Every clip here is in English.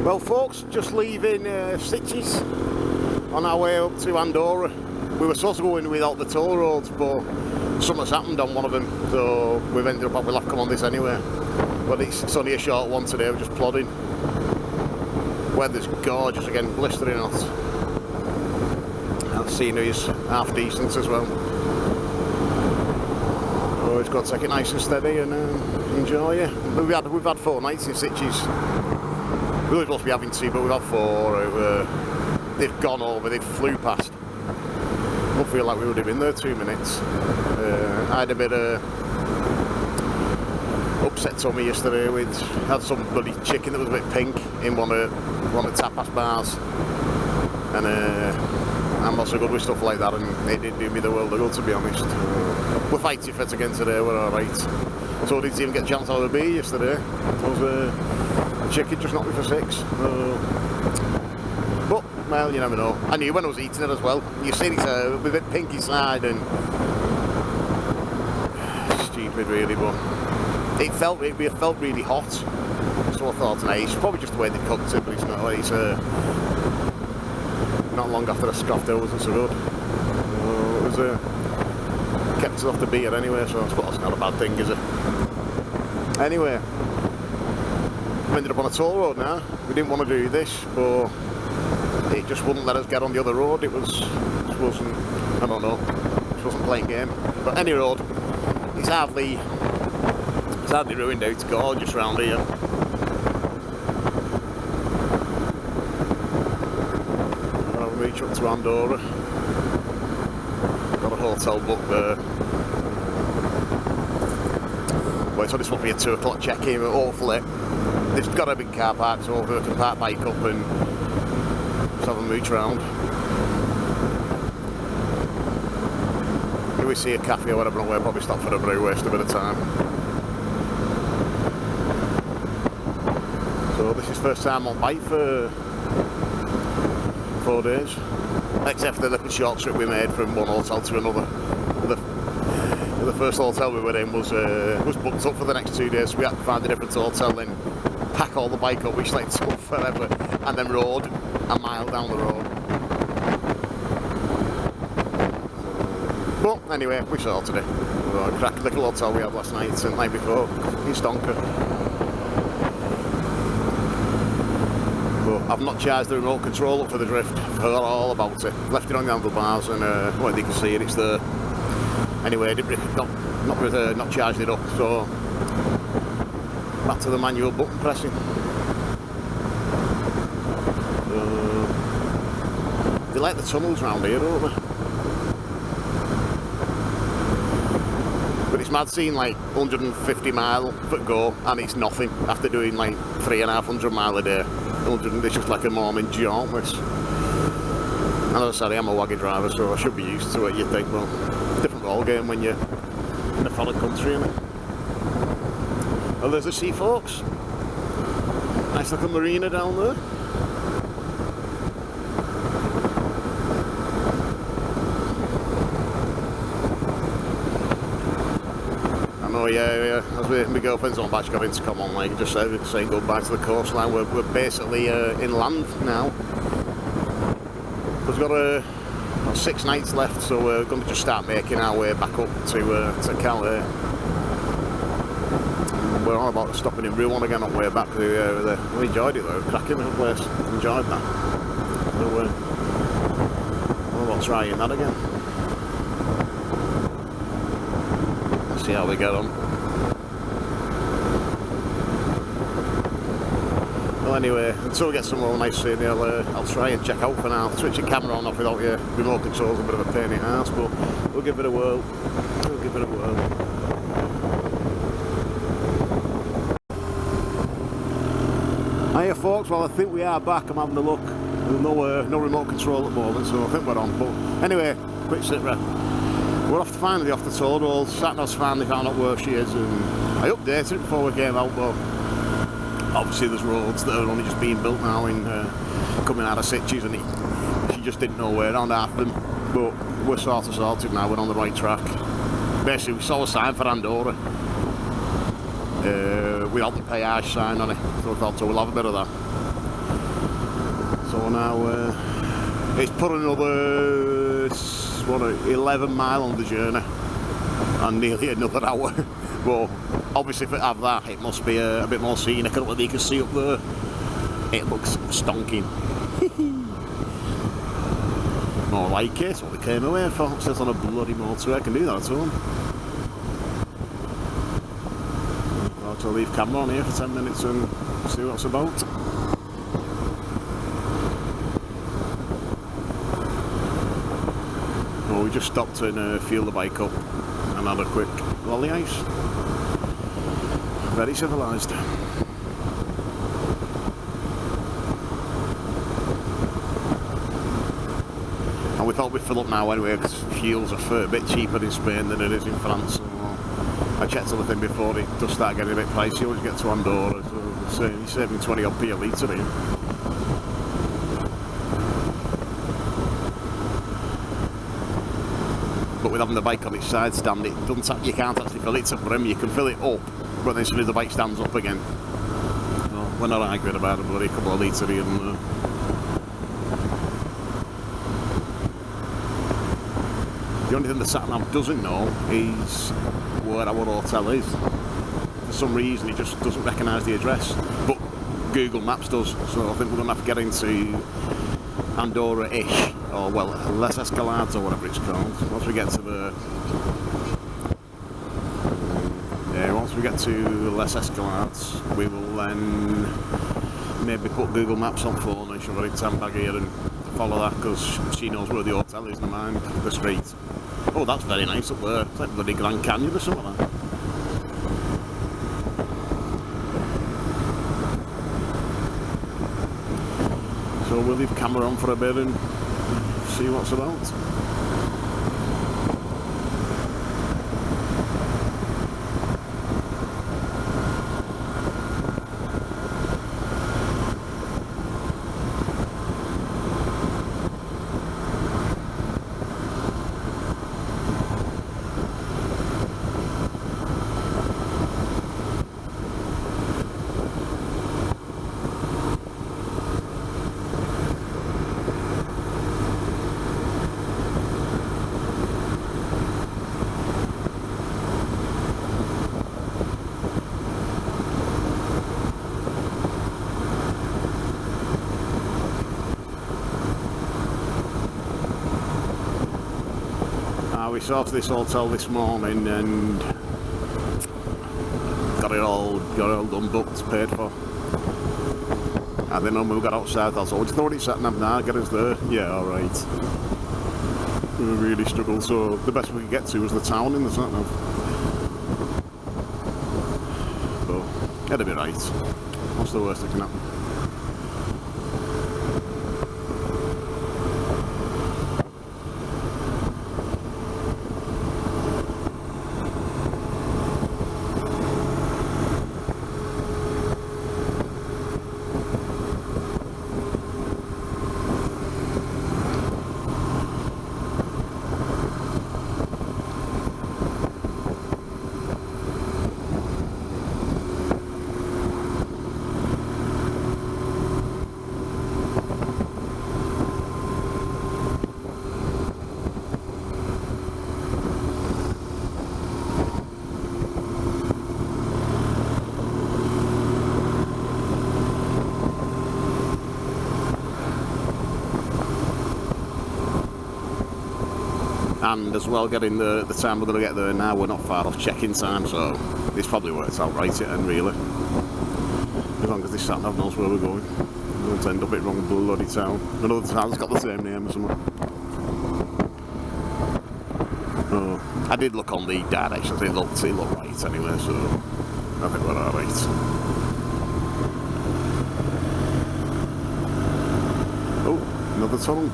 Well folks, just leaving Sitges on our way up to Andorra. We were supposed to go in without the toll roads, but something's happened on one of them, so we've ended up, we'll have to come on this anyway. But it's only a short one today, we're just plodding. Weather's gorgeous again, blistering hot. And the scenery's half decent as well. So it's got to take it nice and steady and enjoy it. We've had 4 nights in Sitges. We were supposed to be having 2, but we've had 4. They've gone over, they've flew past. I don't feel like we would have been there 2 minutes. I had a bit of upset tummy yesterday. We'd had some bloody chicken that was a bit pink in one of the tapas bars. And I'm not so good with stuff like that, and it didn't do me the world of good, to be honest. We're fighting fit again today, we're alright. So didn't even get a chance out of the beer yesterday. It was the chicken just knocked me for 6. But, well, you never know. I knew when I was eating it as well. You see it's a bit pink inside and stupid really, but it felt really hot. So I thought, nah, it's probably just the way they cooked it, but it's not. It's not long after the scruff, it wasn't so good. It was kept us off the beer anyway, so I suppose it's not a bad thing, is it? Anyway, we ended up on a toll road now. We didn't want to do this, but it just wouldn't let us get on the other road. It wasn't, I don't know, it wasn't playing game. But any road, it's hardly ruined out. It's gorgeous round here. I'll reach up to Andorra. Got a hotel booked there. Well, it's only supposed to be a 2 o'clock check-in, but hopefully they've got a big car park, so we can park bike up and just have a mooch round. If we see a cafe or whatever, we'll probably stop for a brew, waste a bit of time. So this is first time on bike for 4 days, except for the little short trip we made from one hotel to another. The first hotel we were in was booked up for the next 2 days, so we had to find a different hotel and pack all the bike up, which like took forever, and then rode a mile down the road. But anyway, we sorted it. A crack little hotel we had last night and the night before in Stonker. But I've not charged the remote control up for the drift. I forgot all about it. Left it on the handlebars and well, you can see it, it's there. Anyway, not charged it up, so back to the manual button pressing. They like the tunnels round here, don't they? But it's mad seeing like 150 mile foot go and it's nothing after doing like 350 mile a day. It's just like a morning jaunt, this. And as I said, I'm a waggy driver, so I should be used to it, you think, but different ball game when you're in a foreign country, innit? Well, there's the sea, folks. Nice little marina down there. I know, yeah. As my girlfriend's on back, she got in to come on, like, just saying goodbye to the coastline. We're basically inland now. We've got 6 nights left, so we're going to just start making our way back up to Calais. We're on about stopping in Rouen again on the way back. We enjoyed it though, cracking little place. Enjoyed that. So we're about trying that again. Let's see how we get on. Well, anyway, until we get some more nice scenery, I'll try and check out for now. Switching camera on off without your remote control is a bit of a pain in the ass, but we'll give it a whirl. Hiya folks, well I think we are back. I'm having a look. There's no remote control at the moment, so I think we're on. But anyway, quick sit rep. We're finally off the toll road. Sat-nav's finally found out where she is, and I updated it before we came out, but obviously there's roads that are only just being built now in coming out of Sitges, and she just didn't know where around half of them. But we're sort of sorted now, we're on the right track. Basically we saw a sign for Andorra without the péage sign on it, so we thought, so we'll have a bit of that. So now it's put another 11 mile on the journey and nearly another hour. But obviously if it have that, it must be a bit more scenic. I don't know whether you can see up there. It looks stonking. More like it, what we came away for. It says on a bloody motorway, I can do that at home. I'll have to leave camera on here for 10 minutes and see what it's about. Well, we just stopped and fueled the bike up and had a quick lolly ice. Very civilised. And we thought we'd fill up now anyway because fuel's a fair bit cheaper in Spain than it is in France. So I checked everything before it does start getting a bit pricey once you get to Andorra. So you're saving 20 odd p a litre here. But with having the bike on its side stand, you can't actually fill it to brim. You can fill it up, but then as soon as the bike stands up again, well, we're not arguing about a bloody couple of litres here and there. The only thing the sat-nav doesn't know is where our hotel is. For some reason, it just doesn't recognise the address, but Google Maps does. So I think we're going to have to get into Andorra-ish, or well, Les Escalades or whatever it's called. Once we get to the once we get to Les Escalades, we will then maybe put Google Maps on phone and shove it in handbag here and follow that because she knows where the hotel is, never mind the street. Oh, that's very nice up there. It's like bloody Grand Canyon or something like that. So we'll leave camera on for a bit and see what's about. We sorted this hotel this morning and got it all done, booked, paid for. And then when we got outside, I thought, just thought it's sat nav now, get us there. Yeah, alright. We really struggled, so the best we could get to was the town in the sat nav. So, it'll be right. What's the worst that can happen? And as well, getting the time we're going to get there now, we're not far off check-in time, so this probably works out right at end really. As long as this sat nav knows where we're going. We won't end up at wrong bloody town. Another town's got the same name or something. Oh, I did look on the directions, it looked right anyway, so I think we're alright. Oh, another tunnel.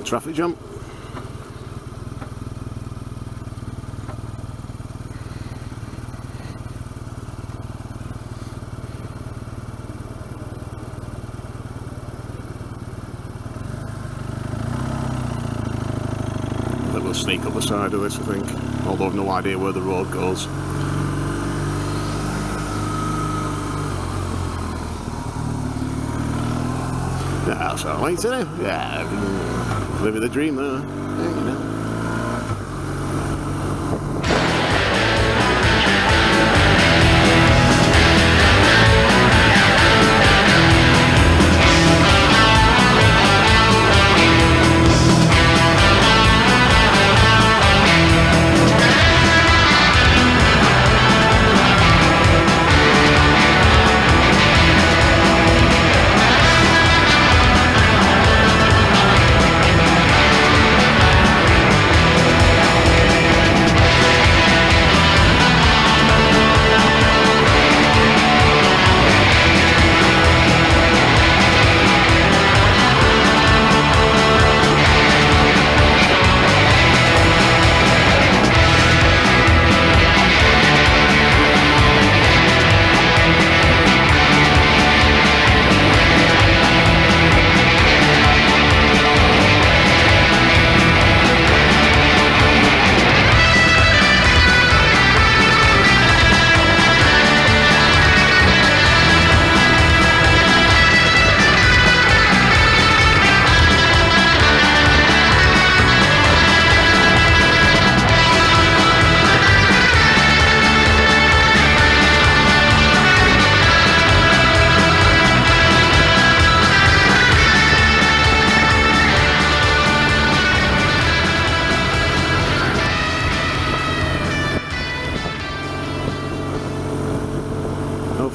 traffic jam. We'll sneak up the side of this, I think, although I've no idea where the road goes. Yeah, that's alright, isn't it? Yeah, living the dream there. Yeah, you know.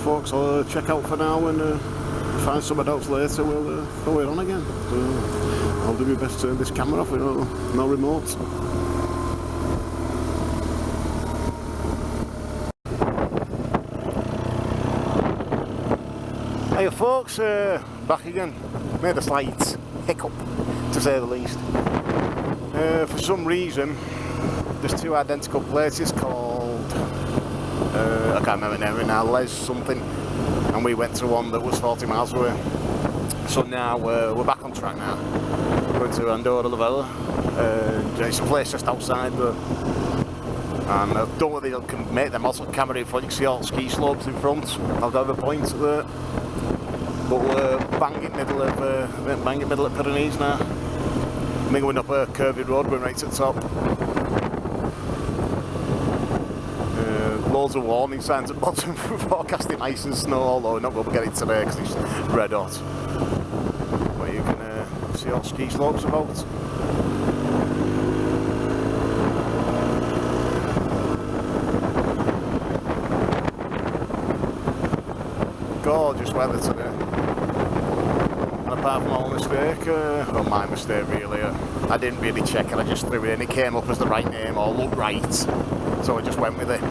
Folks, I'll check out for now and find some adults later. We'll throw it on again. I'll do my best to turn this camera off with no remote. Hey folks, back again. Made a slight hiccup, to say the least. For some reason, there's two identical places called I can't remember the name now, Les something, and we went to one that was 40 miles away. So now we're back on track now. We're going to Andorra La Vella. It's a place just outside there. And I don't know whether you can make them also camera in front. You can see all the ski slopes in front. I'll have a point there. But we're bang in the middle of Pyrenees now. We're going up a curvy road, we're right to the top. Loads of warning signs at the bottom for forecasting ice and snow, although we're not going to get it today because it's red hot. But you can see all ski slopes about. Gorgeous weather today. And apart from all mistake, well, my mistake really, I didn't really check it, I just threw it in. It came up as the right name or looked right, so I just went with it.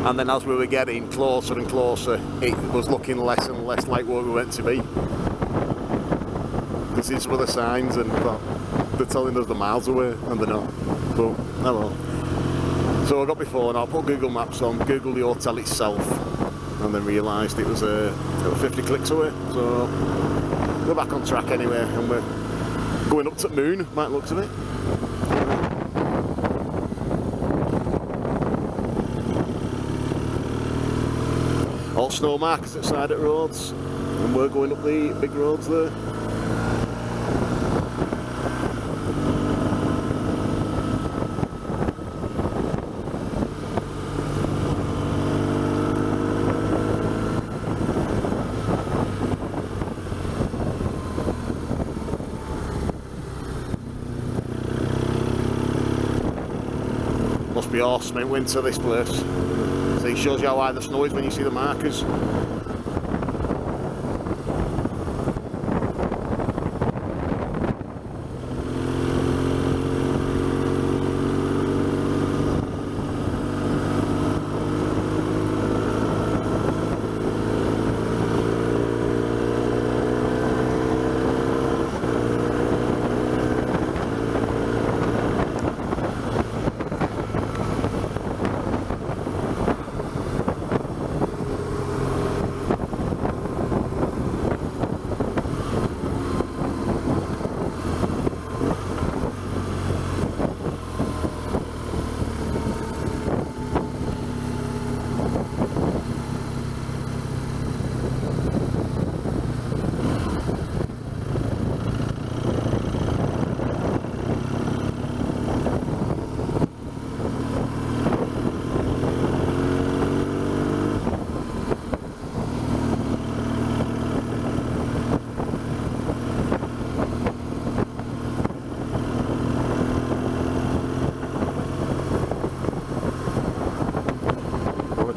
And then as we were getting closer and closer, it was looking less and less like where we were meant to be. Because these were the signs, and they're telling us they're miles away, and they're not. But, hello. So I got my phone, I put Google Maps on, Googled the hotel itself, and then realised it was 50 clicks away. So we're back on track anyway, and we're going up to the moon, by the looks of it. All snow markers at the side of the roads, and we're going up the big roads there. Must be awesome in winter, this place. So it shows you how high the snow is when you see the markers.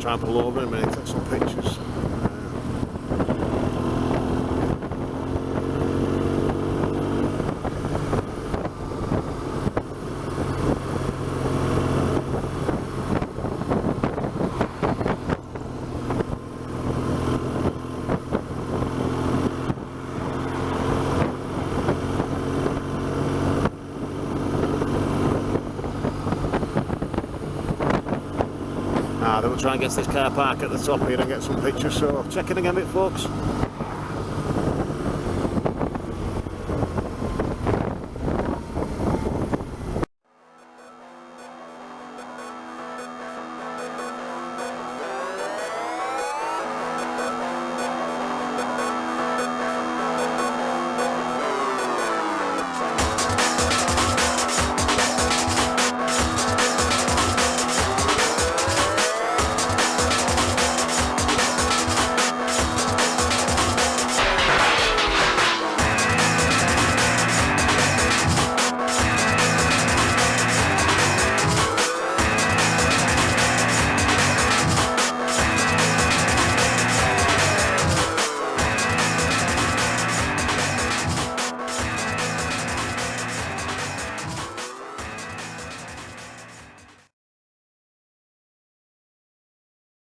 try and pull over in a minute, take some pictures. Then we'll try and get this car park at the top here and get some pictures, so check in again a bit folks.